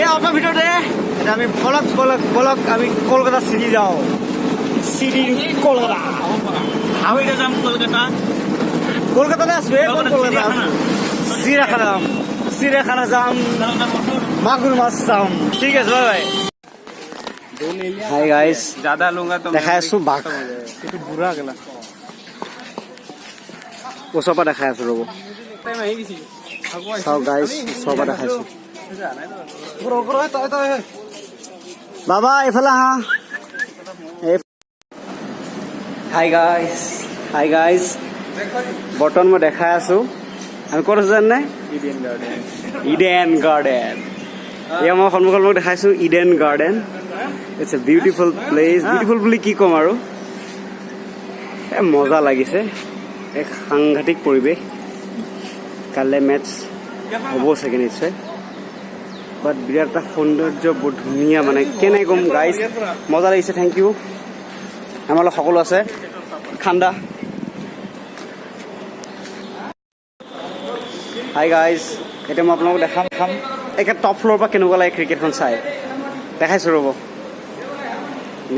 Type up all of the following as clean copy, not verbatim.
এই অল্প ভিতৰতে আমি বলক আমি কলকাতা চিটি যাওঁ চিটি কলকাতা আমি এতিয়া যাম কলকাতাতে আছো কলকাতা চিৰিয়াখানা যাম মাগুৰ মাছ চাম ঠিক আছে বাই হাই গাইস ज्यादा लूंगा तो দেখাই আছো বাঘ तो बुरा गला ওচৰৰ পৰা দেখাই আছো ৰ'ব टाइम आई किसी চাওক গাইস ওচৰৰ পৰা দেখাইছো বাবা এইফালে আহা হাই গাইস বৰ্তমান মই দেখাই আছো আমি ক'ত আছো জানে ইডেন গাৰ্ডেন এয়া মই সন্মুখত মই দেখাইছো Eden Garden it's a beautiful place beautiful বুলি কি ক'ম আৰু মজা লাগিছে এক সাংঘাতিক পৰিৱেশ কাইলৈ মেটচ হ'ব চাগে নিশ্চয় বাট বিৰাট এটা সৌন্দৰ্য বহুত ধুনীয়া মানে কেনে ক'ম গাইজ মজা লাগিছে থেংক ইউ আমাৰ লগত সকলো আছে ঠাণ্ডা হাই গাইজ এতিয়া মই আপোনালোকক দেখাম একে টপ ফ্ল'ৰৰ পৰা কেনেকুৱা লাগে ক্ৰিকেটখন চাই দেখাইছোঁ ৰ'ব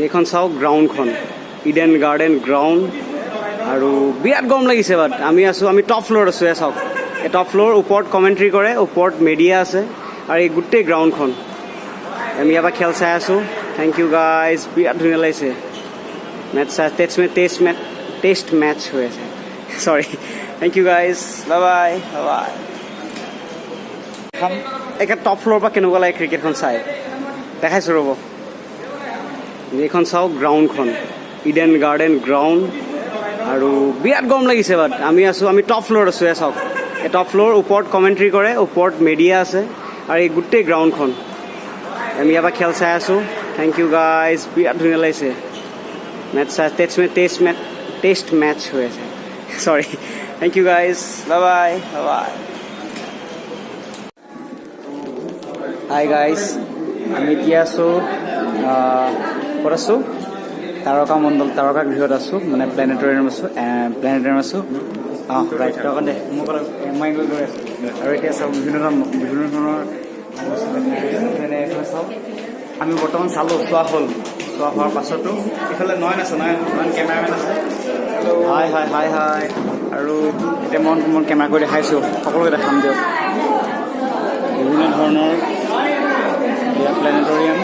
এইখন চাওক গ্ৰাউণ্ডখন ইডেন গাৰ্ডেন গ্ৰাউণ্ড আৰু বিৰাট গৰম লাগিছে বাট আমি টপ ফ্ল'ৰত আছোঁ চাওক এই টপ ফ্ল'ৰ ওপৰত কমেণ্ট্ৰি কৰে ওপৰত মিডিয়া আছে আৰু এই গোটেই গ্ৰাউণ্ডখন আমি ইয়াৰ পৰা খেল চাই আছোঁ থেংক ইউ গাইজ বিৰাট ধুনীয়া লাগিছে মেটচ চাই টেষ্ট মেটচ হৈ আছে sorry thank you guys bye bye একে টপ ফ্ল'ৰৰ পৰা কেনেকুৱা লাগে ক্ৰিকেটখন চাই দেখাইছোঁ ৰ'ব এইখন চাওক গ্ৰাউণ্ডখন ইডেন গাৰ্ডেন গ্ৰাউণ্ড আৰু বিৰাট গৰম লাগিছে বাট আমি টপ ফ্ল'ৰত আছোঁ চাওক এই টপ ফ্ল'ৰ ওপৰত কমেণ্ট্ৰি কৰে ওপৰত মিডিয়া আছে আৰু এই গোটেই গ্ৰাউণ্ডখন আমি ইয়াৰ পৰা খেল চাই আছোঁ থেংক ইউ গাইজ বিৰাট ধুনীয়া লাগিছে মেটচ চাই টেষ্ট মেটচ হৈ আছে sorry thank you guys bye bye hi guys আমি এতিয়া আছোঁ ক'ত আছোঁ তাৰকা গৃহত আছোঁ মানে প্লেনেটৰিয়াম আছোঁ ৰাইট দে মোক মই গৈ আছোঁ আৰু এতিয়া চাওক বিভিন্ন ধৰণৰ যেনে এইফালে চাওক আমি বৰ্তমান চোৱা হোৱাৰ পাছতো এইফালে নয়ন কেমেৰামেন আছে হাই আৰু এতিয়া মই কেমেৰা কৰি দেখাইছোঁ সকলোকে দেখাম দিয়ক বিভিন্ন ধৰণৰ প্লেনেটৰিয়াম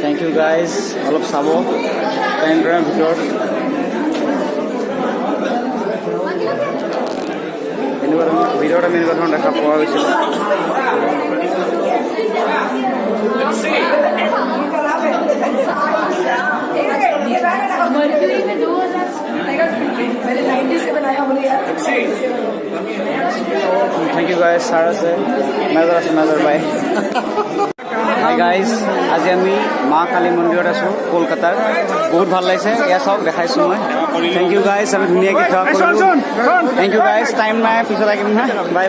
থেংক ইউ গাইজ অলপ চাব প্লেনেটৰিয়ামৰ ভিতৰত ভিতৰত আমি এনেকুৱা ধৰণৰ দেখা পোৱা গৈছিল থেংক ইউ গাইজ ছাৰ আছে মেজৰ বাই হাই গাইজ আজি আমি মা কালী মন্দিৰত আছোঁ কলকাতাৰ বহুত ভাল লাগিছে এয়া চাওক দেখাইছোঁ মই থেংক ইউ গাইজ আমি ধুনীয়াকৈ সেৱা কৰিলোঁ থেংক ইউ গাইজ টাইম নাই পিছত আহিম হা বাই